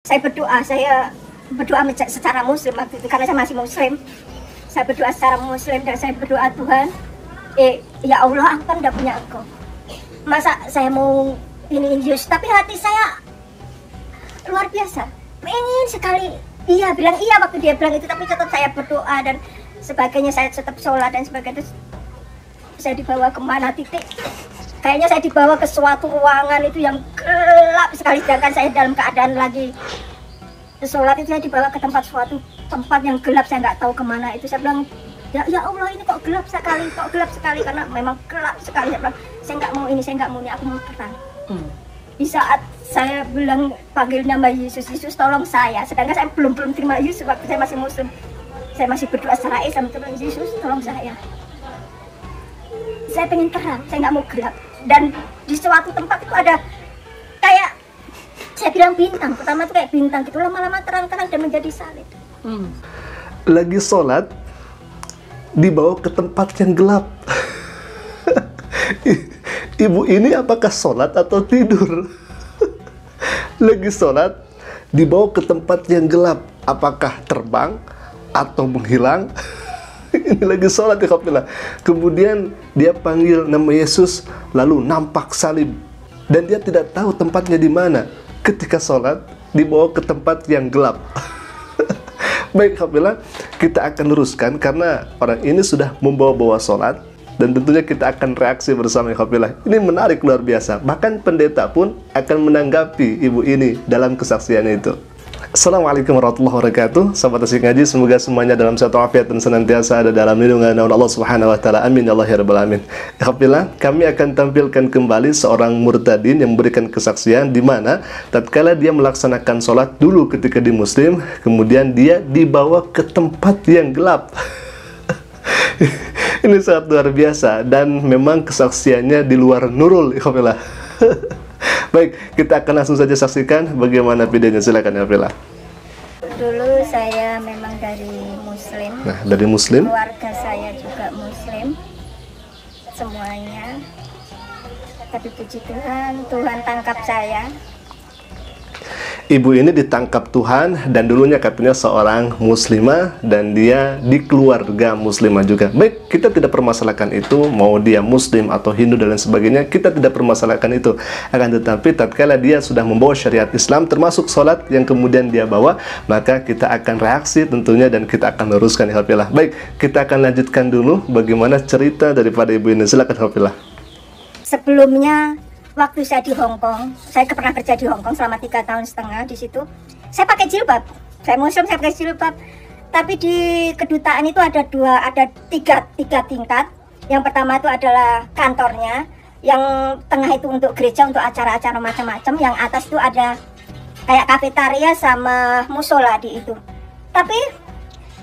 saya berdoa secara muslim waktu itu karena saya masih muslim. Saya berdoa secara muslim dan saya berdoa, Tuhan, ya Allah, aku kan udah punya Engkau. Masa saya mau ini Yesus, tapi hati saya luar biasa. Pengen sekali iya bilang iya waktu dia bilang itu, tapi tetap saya berdoa dan sebagainya, saya tetap sholat dan sebagainya. Saya dibawa kemana titik? Kayaknya saya dibawa ke suatu ruangan itu yang gelap sekali, sedangkan saya dalam keadaan lagi sholat itu saya dibawa ke suatu tempat yang gelap, saya nggak tahu kemana itu. Saya bilang, ya Allah, ini kok gelap sekali, karena memang gelap sekali. Saya bilang, saya nggak mau ini, aku mau terang. Di saat saya bilang panggil nama Yesus, tolong saya, sedangkan saya belum terima Yesus waktu saya masih muslim. Saya masih berdoa secara Islam, Yesus tolong saya. Saya pengen terang, saya nggak mau gelap. Dan di suatu tempat itu ada kayak, saya bilang bintang, pertama itu kayak bintang gitu, lama-lama terang-terang dan menjadi salib. Lagi sholat, dibawa ke tempat yang gelap. Ibu ini apakah sholat atau tidur? Lagi sholat, dibawa ke tempat yang gelap. Apakah terbang atau menghilang? Ini lagi sholat ya kafilah. Kemudian dia panggil nama Yesus, lalu nampak salib. Dan dia tidak tahu tempatnya di mana. Ketika sholat, dibawa ke tempat yang gelap. Baik kafilah, kita akan luruskan karena orang ini sudah membawa-bawa sholat. Dan tentunya kita akan reaksi bersama kafilah. Ini menarik luar biasa. Bahkan pendeta pun akan menanggapi ibu ini dalam kesaksiannya itu. Assalamualaikum warahmatullahi wabarakatuh. Sahabat Asik Ngaji, semoga semuanya dalam satu afiat dan senantiasa ada dalam lindungan Allah Subhanahu wa taala. Amin ya Allah ya rabbal alamin. Alhamdulillah, kami akan tampilkan kembali seorang murtadin yang memberikan kesaksian di mana tatkala dia melaksanakan sholat dulu ketika di muslim, kemudian dia dibawa ke tempat yang gelap. Ini sangat luar biasa dan memang kesaksiannya di luar nurul. Alhamdulillah. Baik, kita akan langsung saja saksikan bagaimana videonya. Silakan ya Vela. Dulu saya memang dari muslim. Nah, dari muslim. Keluarga saya juga muslim. Semuanya. Tapi puji Tuhan, Tuhan tangkap saya. Ibu ini ditangkap Tuhan dan dulunya katanya seorang muslimah dan dia di keluarga muslimah juga. Baik, kita tidak permasalahkan itu, mau dia muslim atau Hindu dan lain sebagainya, kita tidak permasalahkan itu. Akan tetapi tatkala dia sudah membawa syariat Islam termasuk sholat yang kemudian dia bawa, maka kita akan reaksi tentunya dan kita akan luruskan. Alhamdulillah. Baik, kita akan lanjutkan dulu bagaimana cerita daripada ibu ini. Silakan Alhamdulillah. Sebelumnya waktu saya di Hong Kong, saya pernah kerja di Hong Kong selama 3,5 tahun di situ. Saya pakai jilbab, saya muslim, saya pakai jilbab. Tapi di kedutaan itu ada tiga tingkat. Yang pertama itu adalah kantornya, yang tengah itu untuk gereja, untuk acara-acara macam-macam. Yang atas itu ada kayak kafetaria sama musola di itu. Tapi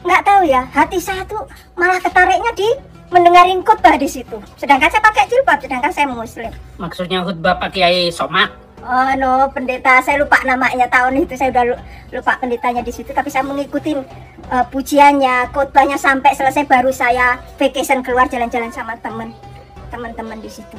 nggak tahu ya, hati saya tuh malah ketariknya di mendengarin khutbah di situ. Sedangkan saya pakai jilbab, sedangkan saya muslim. Maksudnya khutbah Pak Kiai Somad? Oh no, pendeta, saya lupa namanya tahun itu, saya udah lupa pendetanya di situ. Tapi saya mengikuti pujiannya, khutbahnya sampai selesai, baru saya vacation keluar jalan-jalan sama teman-teman di situ.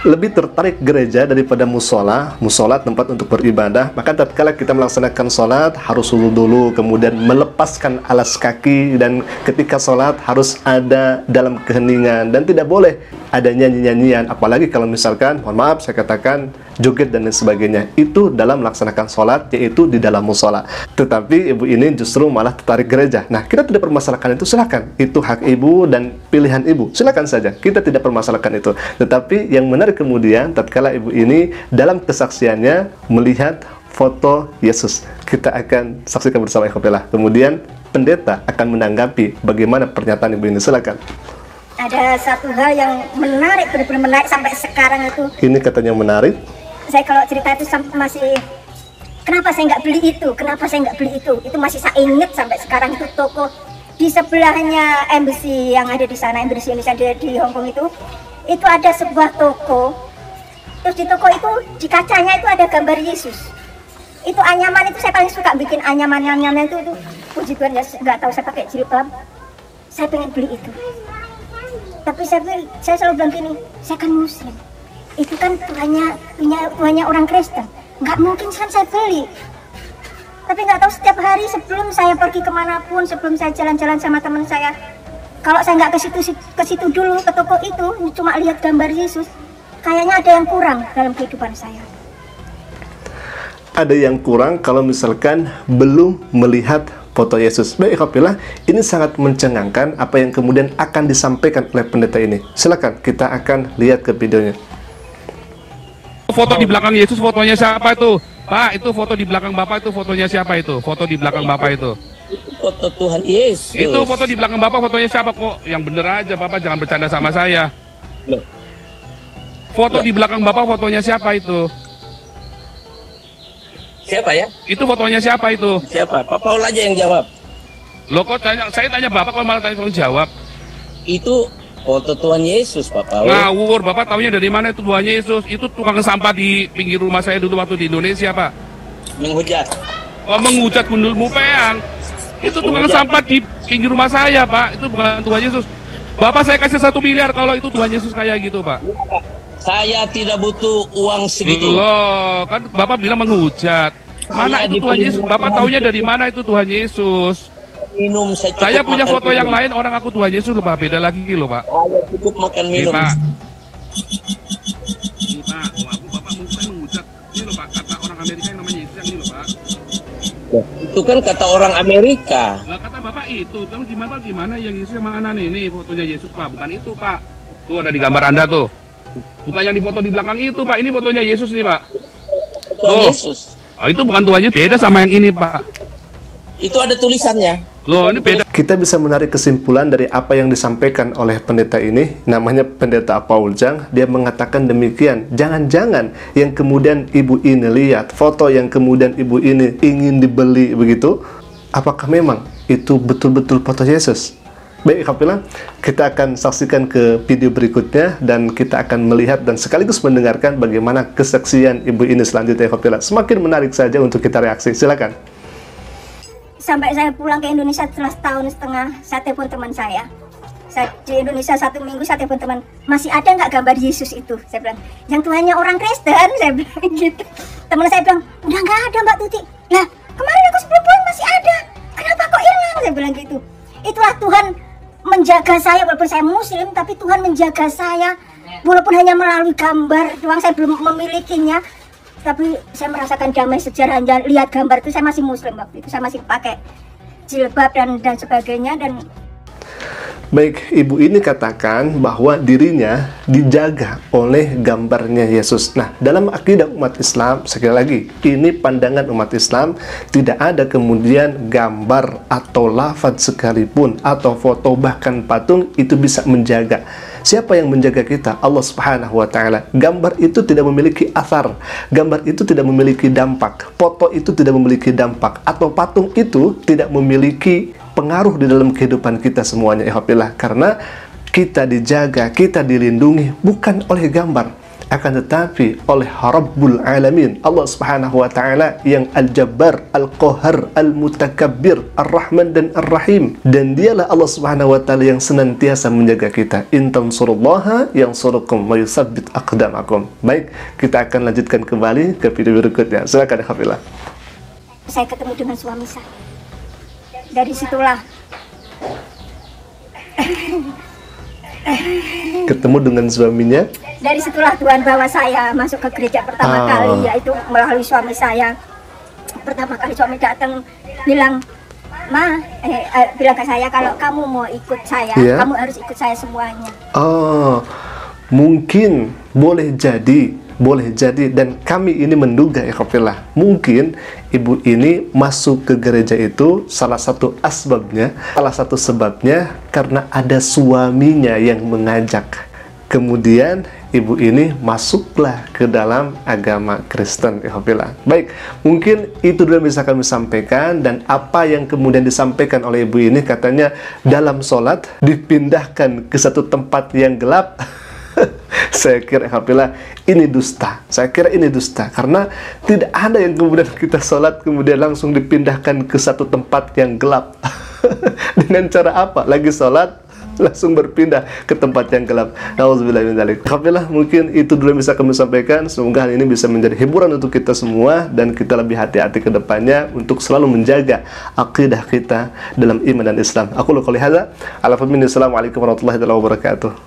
Lebih tertarik gereja daripada musola tempat untuk beribadah. Maka tatkala kita melaksanakan sholat harus wudu dulu, kemudian melepaskan alas kaki, dan ketika sholat harus ada dalam keheningan dan tidak boleh ada nyanyi-nyanyian, apalagi kalau misalkan, mohon maaf saya katakan, joget dan lain sebagainya. Itu dalam melaksanakan sholat, yaitu di dalam musola. Tetapi ibu ini justru malah tertarik gereja. Nah, kita tidak permasalahkan itu, silakan. Itu hak ibu dan pilihan ibu, silakan saja. Kita tidak permasalahkan itu. Tetapi yang menarik kemudian, tatkala ibu ini dalam kesaksiannya melihat foto Yesus. Kita akan saksikan bersama ikhwatilah. Kemudian pendeta akan menanggapi bagaimana pernyataan ibu ini. Silakan. Ada satu hal yang menarik, benar-benar menarik sampai sekarang itu. Ini katanya menarik. Saya kalau cerita itu masih, kenapa saya nggak beli itu, kenapa saya nggak beli itu masih saya ingat sampai sekarang. Itu toko di sebelahnya embassy yang ada di sana, embassy Indonesia di Hong Kong itu ada sebuah toko. Terus di toko itu, di kacanya itu ada gambar Yesus. Itu anyaman, itu saya paling suka bikin anyaman itu puji Tuhan ya, nggak tahu saya pakai jilbab, saya pengen beli itu. Tapi saya selalu bilang gini, saya kan muslim, itu kan Tuhannya orang Kristen, nggak mungkin kan saya beli. Tapi nggak tahu setiap hari sebelum saya pergi kemanapun, sebelum saya jalan-jalan sama teman saya, kalau saya nggak ke situ dulu, ke toko itu, cuma lihat gambar Yesus, kayaknya ada yang kurang dalam kehidupan saya. Ada yang kurang kalau misalkan belum melihat foto Yesus. Baik, Alhamdulillah, ini sangat mencengangkan apa yang kemudian akan disampaikan oleh pendeta ini. Silakan, kita akan lihat ke videonya. Foto di belakang Yesus, fotonya siapa itu? Pak, itu foto di belakang Bapak, itu fotonya siapa itu? Foto di belakang Bapak itu? Foto Tuhan Yesus. Itu foto di belakang Bapak, fotonya siapa kok? Yang bener aja, Bapak jangan bercanda sama saya. Loh. Foto di belakang Bapak, fotonya siapa itu? Siapa ya? Itu fotonya siapa itu? Siapa? Pak Paul aja yang jawab. Loh kok saya tanya Bapak, kok malah tanya jawab? Itu foto Tuhan Yesus, Pak Paul. Ngawur, Bapak taunya dari mana itu Tuhan Yesus? Itu tukang sampah di pinggir rumah saya dulu waktu di Indonesia, Pak. Menghujat. Oh, menghujat gundulmu peang. Itu tukang sampah di pinggir rumah saya, Pak. Itu bukan Tuhan Yesus. Bapak saya kasih 1 miliar kalau itu Tuhan Yesus kayak gitu, Pak. Saya tidak butuh uang segitu. Loh, kan Bapak bilang menghujat. Mana itu Tuhan Yesus? Bapak taunya dari mana itu Tuhan Yesus? Minum Saya punya foto yang lain, orang aku Tuhan Yesus loh, Pak. Beda lagi loh, Pak. Saya cukup makan minum. Pak. Pak, aku Bapak menghujat. Ini loh, Pak, kata orang Amerika yang namanya Yesus yang ini loh, Pak. Itu kan kata orang Amerika. Lah kata Bapak itu, kamu gimana yang Yesus yang mana nih? Ini fotonya Yesus, Pak. Bukan itu, Pak. Tuh ada di gambar Anda tuh. Bukan yang di foto di belakang itu, Pak. Ini fotonya Yesus nih, Pak. Tuhan Yesus. Oh, itu bukan Tuhan Yesus, beda sama yang ini, Pak. Itu ada tulisannya. Loh, ini beda. Kita bisa menarik kesimpulan dari apa yang disampaikan oleh pendeta ini, namanya pendeta Paul Jang. Dia mengatakan demikian, jangan-jangan yang kemudian ibu ini lihat, foto yang kemudian ibu ini ingin dibeli begitu, apakah memang itu betul-betul foto Yesus? Baik, Alhamdulillah, kita akan saksikan ke video berikutnya dan kita akan melihat dan sekaligus mendengarkan bagaimana kesaksian ibu ini selanjutnya. Alhamdulillah, semakin menarik saja untuk kita reaksi. Silakan. Sampai saya pulang ke Indonesia setelah setahun setengah, saya telepon teman saya. Saya di Indonesia 1 minggu, saya telepon teman, masih ada nggak gambar Yesus itu? Saya bilang, yang Tuhannya orang Kristen, saya bilang gitu. Teman saya bilang, udah nggak ada Mbak Tuti. Lah, kemarin aku sebelum pulang masih ada. Kenapa kok hilang? Saya bilang gitu. Itulah Tuhan menjaga saya, walaupun saya Muslim, tapi Tuhan menjaga saya. Walaupun hanya melalui gambar doang, saya belum memilikinya. Tapi saya merasakan damai sejarah. Lihat gambar itu, saya masih Muslim waktu itu, saya masih pakai jilbab dan sebagainya. Dan baik, ibu ini katakan bahwa dirinya dijaga oleh gambarnya Yesus. Nah, dalam akidah umat Islam, sekali lagi, ini pandangan umat Islam, tidak ada kemudian gambar atau lafaz sekalipun atau foto bahkan patung itu bisa menjaga. Siapa yang menjaga kita? Allah Subhanahu wa Ta'ala. Gambar itu tidak memiliki athar, gambar itu tidak memiliki dampak, foto itu tidak memiliki dampak, atau patung itu tidak memiliki pengaruh di dalam kehidupan kita semuanya. Alhamdulillah, karena kita dijaga, kita dilindungi bukan oleh gambar, akan tetapi oleh Rabbul Alamin, Allah Subhanahu wa Ta'ala, yang Al-Jabbar, Al-Qahar, Al-Mutakabbir, Ar-Rahman dan Ar-Rahim. Dan dialah Allah Subhanahu wa Ta'ala yang senantiasa menjaga kita. In tansurullaha yansurukum wa yusabbit aqdamakum. Baik, kita akan lanjutkan kembali ke video berikutnya. Silakan, Alhamdulillah. saya ketemu dengan suami saya. Dari situlah ketemu dengan suaminya. Dari situlah Tuhan bawa saya masuk ke gereja pertama kali, yaitu melalui suami saya. Pertama kali suami datang bilang, bilang ke saya, kalau kamu mau ikut saya, kamu harus ikut saya semuanya. Oh, mungkin boleh jadi dan kami ini menduga, ya Khafillah, mungkin ibu ini masuk ke gereja itu salah satu sebabnya karena ada suaminya yang mengajak. Kemudian ibu ini masuklah ke dalam agama Kristen, ya Khafillah. Baik, mungkin itu dulu yang bisa kami sampaikan. Dan apa yang kemudian disampaikan oleh ibu ini, katanya dalam sholat dipindahkan ke satu tempat yang gelap. Saya kira, alhamdulillah, ini dusta. Saya kira ini dusta, karena tidak ada yang kemudian kita sholat kemudian langsung dipindahkan ke satu tempat yang gelap. Dengan cara apa? Lagi sholat langsung berpindah ke tempat yang gelap. Nauzubillah min dzalik. Alhamdulillah, mungkin itu dulu yang bisa kami sampaikan. Semoga hal ini bisa menjadi hiburan untuk kita semua dan kita lebih hati-hati ke depannya untuk selalu menjaga akidah kita dalam iman dan Islam. Aku qouli hadza, Assalamualaikum warahmatullahi wabarakatuh.